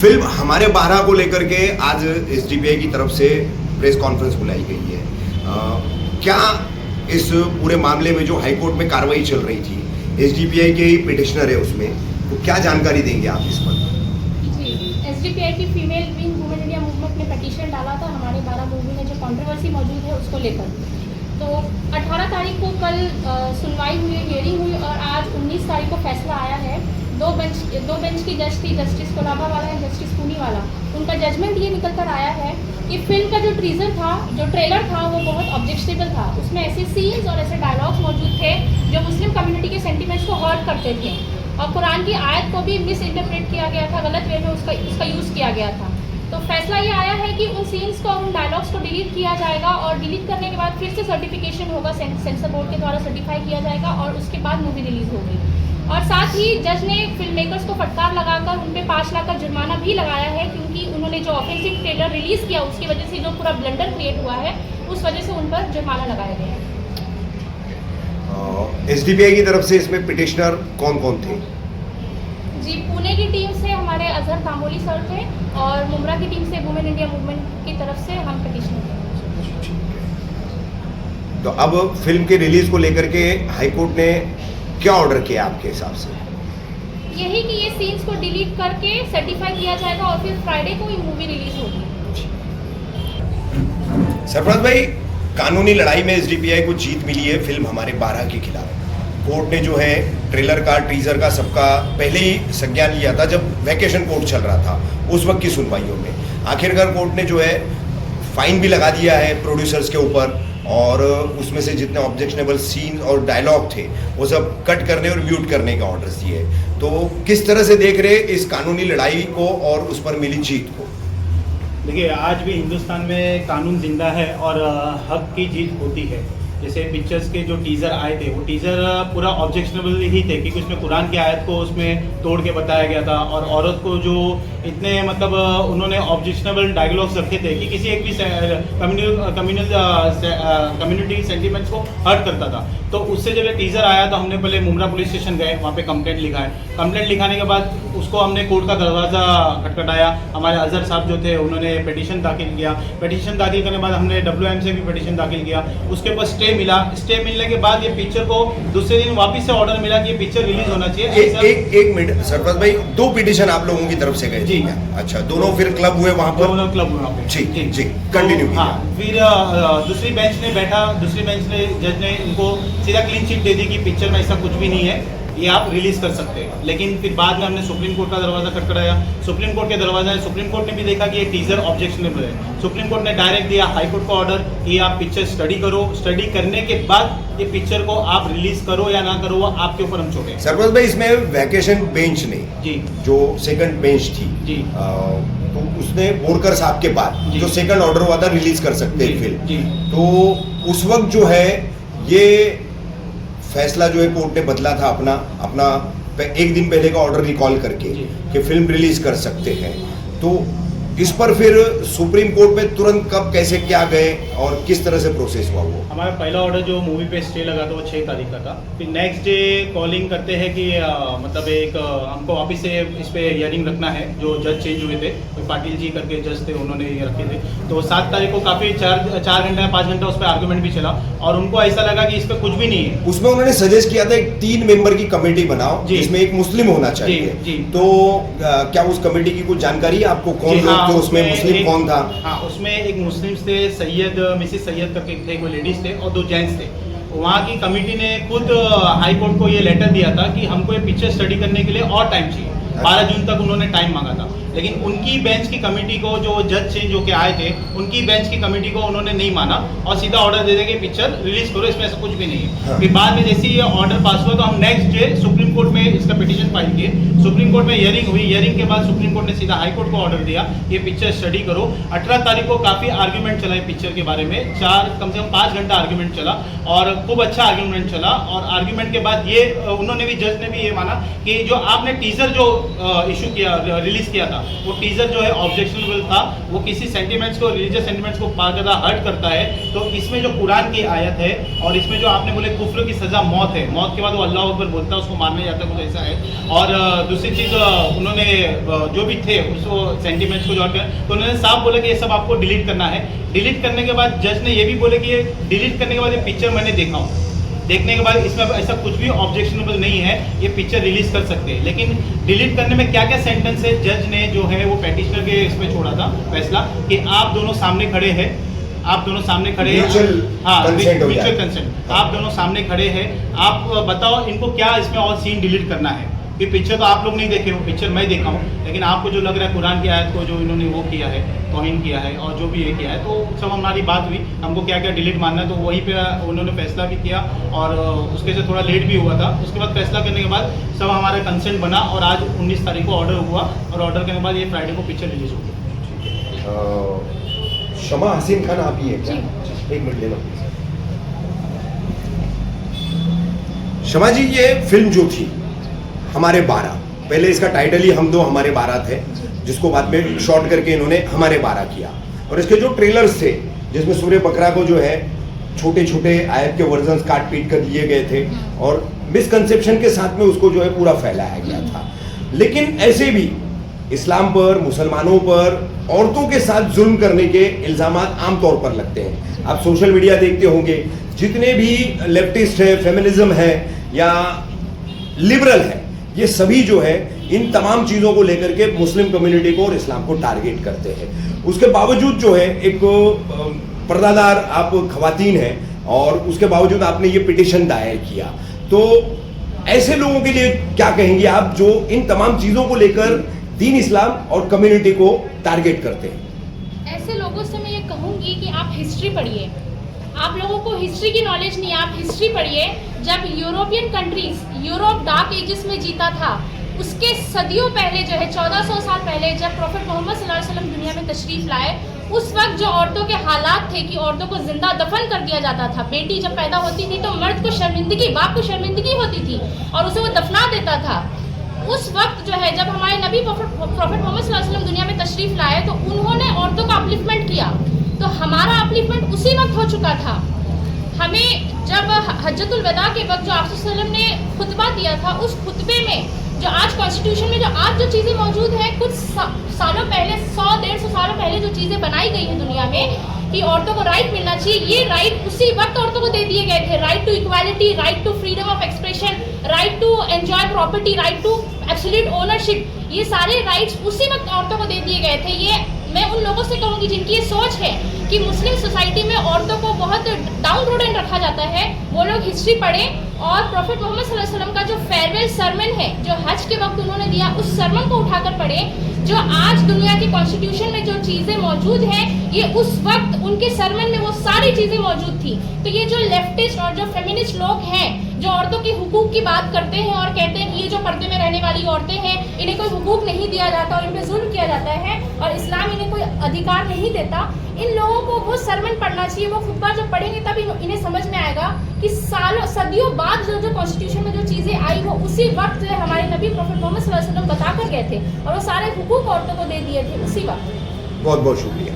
Film हमारे 12 को लेकर के आज एसडीपीआई की तरफ से प्रेस कॉन्फ्रेंस बुलाई गई है। क्या इस पूरे मामले में जो हाईकोर्ट में कार्रवाई चल रही थी, एसडीपीआई के ही पिटिशनर है उसमें, तो क्या जानकारी देंगे आप इस पर? जी, एसडीपीआई की female wing women India movement ने पिटीशन डाला था हमारे 12 मूवी में जो कंट्रोवर्सी मौजूद है उसको लेकर। तो 18 तारीख को कल सुनवाई हुई, हियरिंग हुई और आज 19 तारीख को फैसला आया है। दो बेंच की जज थी, जस्टिस कोलाबा वाला है, जस्टिस पूनी वाला। उनका जजमेंट ये निकल कर आया है कि फिल्म का जो टीजर था, जो ट्रेलर था, वो बहुत ऑब्जेक्शनेबल था। उसमें ऐसे सीन्स और ऐसे डायलॉग्स मौजूद थे जो मुस्लिम कम्युनिटी के सेंटिमेंट्स को हर्ट करते थे और कुरान की आयत को भी मिस इंटरप्रेट किया गया था, गलत वे में उसका यूज़ किया गया था। तो फैसला ये आया है कि उन सीन्स को और उन डायलॉग्स को डिलीट किया जाएगा और डिलीट करने के बाद फिर से सर्टिफिकेशन होगा, सेंसर बोर्ड के द्वारा सर्टिफाई किया जाएगा और उसके बाद मूवी रिलीज़ होगी। और साथ ही जज ने फिल्म मेकर्स को फटकार लगाकर उन पे 5 लाख का जुर्माना भी लगाया है, क्योंकि उन्होंने जो ऑफेंसिव ट्रेलर रिलीज़ किया उसकी वजह से जो पूरा ब्लंडर क्रिएट हुआ है, उस वजह से उन पर जुर्माना लगाया गया है। एसडीपीआई की तरफ से इसमें पिटिशनर कौन कौन थे? जी, पुणे की टीम से हमारे अजहर कामोली सर थे और मुमरा की टीम से वुमेन इंडिया मूवमेंट की तरफ से हम पिटिशनर थे। तो अब फिल्म के रिलीज को लेकर के हाईकोर्ट ने क्या ऑर्डर किया आपके हिसाब से? यही कि ये सीन्स को डिलीट करके सर्टिफाई किया जाएगा और फिर फ्राइडे को ये मूवी रिलीज होगी। सरफराज भाई, कानूनी लड़ाई में एसडीपीआई को जीत मिली है फिल्म हमारे 12 के खिलाफ। कोर्ट ने जो है ट्रेलर का, टीजर का सबका पहले ही संज्ञान लिया था जब वैकेशन कोर्ट चल रहा था, उस वक्त की सुनवाइयों में। आखिरकार कोर्ट ने जो है फाइन भी लगा दिया है प्रोड्यूसर्स के ऊपर और उसमें से जितने ऑब्जेक्शनेबल सीन और डायलॉग थे वो सब कट करने और म्यूट करने का ऑर्डर्स दिए। तो किस तरह से देख रहे इस कानूनी लड़ाई को और उस पर मिली जीत को? देखिए, आज भी हिंदुस्तान में कानून जिंदा है और हक की जीत होती है। जैसे पिक्चर्स के जो टीज़र आए थे, वो टीज़र पूरा ऑब्जेक्शनेबल ही थे, क्योंकि उसमें कुरान की आयत को उसमें तोड़ के बताया गया था और औरत को जो इतने मतलब उन्होंने ऑब्जेक्शनेबल डायलॉग्स रखे थे कि किसी एक भी कम्युनिटी सेंटिमेंट्स को हर्ट करता था। तो उससे जब ये टीज़र आया तो हमने पहले मुमरा पुलिस स्टेशन गए, वहाँ पे कंप्लेंट लिखा है। कंप्लेंट लिखाने के बाद उसको हमने कोर्ट का दरवाज़ा खटखटाया। हमारे अजहर साहब जो थे उन्होंने पिटीशन दाखिल किया। पिटीशन दाखिल करने के बाद हमने WM से भी पिटीशन दाखिल किया। उसके ऊपर स्टे मिला। स्टे मिलने के बाद ये पिक्चर को दूसरे दिन वापस से ऑर्डर मिला कि ये पिक्चर रिलीज होना चाहिए। एक मिनट सरफराज भाई, 2 पिटीशन आप लोगों की तरफ से गए? जी। अच्छा, दोनों फिर क्लब हुए वहाँ पर? दोनों क्लब हुए वहाँ पे। जी, कंटिन्यू कीजिए। हाँ, फिर दूसरी बेंच ने बैठा। दूसरी बेंच ने जज ने इनको सीधा क्लीन चिट दे दी कि पिक्चर में ऐसा कुछ भी नहीं है, ये आप रिलीज कर सकते हैं। लेकिन फिर बाद में हमने सुप्रीम कोर्ट का दरवाजा खटखटाया। सुप्रीम कोर्ट के दरवाजा है, सुप्रीम कोर्ट ने भी देखा कि ये टीजर ऑब्जेक्शनेबल है। सुप्रीम कोर्ट ने डायरेक्ट दिया हाई कोर्ट को ऑर्डर कि आप पिक्चर स्टडी करो, स्टडी करने के बाद ये पिक्चर को आप रिलीज करो या ना करो, वो आपके ऊपर हम छोड़े। सरफराज भाई, इसमें वैकेशन बेंच ने जी, जो सेकंड बेंच थी जी, तो उसने बोरकर साहब के बाद जो सेकंड ऑर्डर हुआ था रिलीज कर सकते हैं फिल्म, जी, तो उस वक्त जो है ये फैसला जो है कोर्ट ने बदला था अपना एक दिन पहले का ऑर्डर रिकॉल करके कि फिल्म रिलीज कर सकते हैं। तो इस पर फिर सुप्रीम कोर्ट में तुरंत कब कैसे क्या गए और किस तरह से प्रोसेस हुआ? वो हमारा पहला ऑर्डर जो मूवी पे स्टे लगा था वो 6 तारीख का था। फिर नेक्स्ट डे कॉलिंग करते हैं कि मतलब एक हमको वापस से इस पे हियरिंग रखना है। जो जज चेंज हुए थे, तो पाटिल जी करके जज थे, उन्होंने ये रखे थे। तो 7 तारीख को काफ़ी 4 घंटा 5 घंटा उस पर आर्गूमेंट भी चला और उनको ऐसा लगा कि इस पर कुछ भी नहीं है। उसमें उन्होंने सजेस्ट किया था एक 3 मेंबर की कमेटी बनाओ जिसमें एक मुस्लिम होना चाहिए। जी। तो क्या उस कमेटी की कुछ जानकारी है आपको? कौन लोग थे उसमें? मुस्लिम कौन था? हाँ, उसमें एक मुस्लिम थे, मिसेस सैयद करके थे, कोई लेडीज थे और 2 जेंट्स थे। वहाँ की कमेटी ने खुद हाई कोर्ट को ये लेटर दिया था कि हमको ये पिक्चर स्टडी करने के लिए और टाइम चाहिए। 12 जून तक उन्होंने टाइम मांगा था, लेकिन उनकी बेंच की कमेटी को, जो जज चेंज होके आए थे, उनकी बेंच की कमेटी को उन्होंने नहीं माना और सीधा ऑर्डर दे देंगे पिक्चर रिलीज करो, इसमें ऐसा कुछ भी नहीं है। हाँ। फिर बाद में जैसे ये ऑर्डर पास हुआ तो हम नेक्स्ट डे सुप्रीम कोर्ट में इसका पिटीशन फाइल किए। सुप्रीम कोर्ट में हियरिंग हुई। हियरिंग के बाद सुप्रीम कोर्ट ने सीधा हाई कोर्ट को ऑर्डर दिया ये पिक्चर स्टडी करो। 18 तारीख को काफ़ी आर्ग्यूमेंट चला है पिक्चर के बारे में। कम से कम 5 घंटा आर्ग्यूमेंट चला और खूब अच्छा आर्ग्यूमेंट चला। और आर्ग्यूमेंट के बाद ये उन्होंने भी, जज ने भी ये माना कि जो आपने टीजर जो इशू किया, रिलीज किया था, था। वो टीजर जो है ऑब्जेक्शनेबल था, वो किसी सेंटिमेंट्स को, रिलीजियस सेंटिमेंट्स को बाकायदा हर्ट करता है। तो इसमें जो कुरान की आयत है और इसमें जो आपने बोले कुफ्र की सज़ा मौत है, मौत के बाद वो अल्लाह अकबर बोलता है, उसको मारने जाता है, कुछ ऐसा है। और दूसरी चीज़ उन्होंने जो भी थे उसको सेंटिमेंट्स को जोड़ कर, तो उन्होंने साफ बोला कि ये सब आपको डिलीट करना है। डिलीट करने के बाद जज ने ये भी बोले कि ये डिलीट करने के बाद ये पिक्चर मैंने देखा हूँ, देखने के बाद इसमें ऐसा कुछ भी ऑब्जेक्शनेबल नहीं है, ये पिक्चर रिलीज कर सकते हैं। लेकिन डिलीट करने में क्या क्या सेंटेंस है, जज ने जो है वो पेटिशनर के इसमें छोड़ा था फैसला कि आप दोनों सामने खड़े हैं, आप दोनों सामने खड़े हैं, हाँ म्यूचुअल कंसेंट, आप दोनों सामने खड़े हैं, आप बताओ इनको क्या इसमें और सीन डिलीट करना है। ये पिक्चर तो आप लोग नहीं देखे हो, पिक्चर मैं देखा हूँ, लेकिन आपको जो लग रहा है कुरान की आयत को जो इन्होंने वो किया है, तौहीन किया है और जो भी ये किया है, तो सब हमारी बात हुई, हमको क्या क्या डिलीट मानना है, तो वहीं पे उन्होंने फैसला भी किया और उसके से थोड़ा लेट भी हुआ था। उसके बाद फैसला करने के बाद सब हमारा कंसेंट बना और आज 19 तारीख को ऑर्डर हुआ और ऑर्डर करने के बाद ये फ्राइडे को पिक्चर रिलीज होगी। शमा हसीन खान आप ही है क्या? एक मिनट लेना। शमा जी, ये फिल्म जो थी हमारे 12, पहले इसका टाइटल ही हम दो हमारे 12 थे, जिसको बाद में शॉर्ट करके इन्होंने हमारे 12 किया। और इसके जो ट्रेलर्स थे जिसमें सूर्य बकरा को जो है छोटे छोटे आयत के वर्जन्स काट पीट कर लिए गए थे और मिसकंसेप्शन के साथ में उसको जो है पूरा फैलाया गया था। लेकिन ऐसे भी इस्लाम पर, मुसलमानों पर, औरतों के साथ जुल्म करने के इल्ज़ाम आमतौर पर लगते हैं। आप सोशल मीडिया देखते होंगे, जितने भी लेफ्टिस्ट है, फेमिनिज्म है या लिबरल है, ये सभी जो है इन तमाम चीज़ों को लेकर के मुस्लिम कम्युनिटी को और इस्लाम को टारगेट करते हैं। उसके बावजूद जो है एक पर्दादार आप खवातीन हैं और उसके बावजूद आपने ये पिटीशन दायर किया, तो ऐसे लोगों के लिए क्या कहेंगे आप जो इन तमाम चीज़ों को लेकर दीन इस्लाम और कम्युनिटी को टारगेट करते हैं? ऐसे लोगों से मैं ये कहूँगी कि आप हिस्ट्री पढ़िए। आप लोगों को हिस्ट्री की नॉलेज नहीं है, आप हिस्ट्री पढ़िए। जब European countries, Europe dark ages में जीता था, उसके सदियों पहले जो है 1400 साल पहले जब प्रॉफेट मोहम्मद सल्लल्लाहु अलैहि वसल्लम दुनिया में तशरीफ लाए, उस वक्त जो औरतों के हालात थे कि औरतों को जिंदा दफन कर दिया जाता था। बेटी जब पैदा होती थी तो मर्द को शर्मिंदगी, बाप को शर्मिंदगी होती थी और उसे वो दफना देता था। उस वक्त जो है जब हमारे नबी प्रॉफेट मोहम्मद सल्लल्लाहु अलैहि वसल्लम दुनिया में तशरीफ लाए तो उन्होंने औरतों का अपलिफ्टमेंट किया। तो हमारा अपलिफ्टमेंट उसी वक्त हो चुका था। हमें जब हज्जतुल वदा के वक्त जो आप सल्लल्लाहु अलैहि वसल्लम ने खुतबा दिया था, उस खुतबे में जो आज कॉन्स्टिट्यूशन में जो आज जो चीज़ें मौजूद हैं, कुछ सालों पहले, 100-150 सालों पहले जो चीज़ें बनाई गई हैं दुनिया में कि औरतों को राइट मिलना चाहिए, ये राइट उसी वक्त औरतों को दे दिए गए थे। Right to equality, right to freedom of expression, right to enjoy property, right to absolute ownership, ये सारे राइट्स उसी वक्त औरतों को दे दिए गए थे। ये मैं उन लोगों से कहूँगी जिनकी ये सोच है कि मुस्लिम सोसाइटी में औरतों को बहुत डाउन रोडेड रखा जाता है, वो लोग हिस्ट्री पढ़ें और प्रॉफेट मोहम्मद सल्लल्लाहु अलैहि वसल्लम का जो फेयरवेल सरमन है जो हज के वक्त उन्होंने दिया, उस सरमन को उठाकर पढ़ें। जो आज दुनिया के कॉन्स्टिट्यूशन में जो चीज़ें मौजूद हैं, ये उस वक्त उनके सरमन में वो सारी चीज़ें मौजूद थी। तो ये जो लेफ्टिस्ट और जो फेमिनिस्ट लोग हैं जो औरतों के हुकूक की बात करते हैं और कहते हैं कि ये जो पर्दे में रहने वाली औरतें हैं, इन्हें कोई हुकूक नहीं दिया जाता और इन पर जुल्म किया जाता है और इस्लाम इन्हें कोई अधिकार नहीं देता, इन लोगों को वो सरमन पढ़ना चाहिए। वो खुतबा जब पढ़ेंगे तब इन्हें समझ में आएगा कि सालों सदियों बाद जो कॉन्स्टिट्यूशन में जो चीज़ें आई वो उसी वक्त जो है हमारे नबी प्रॉफेट मोहम्मद सल्लल्लाहु अलैहि वसल्लम बता कर गए थे और वो सारे हुकूक औरतों को दे दिए थे उसी वक्त। बहुत बहुत शुक्रिया।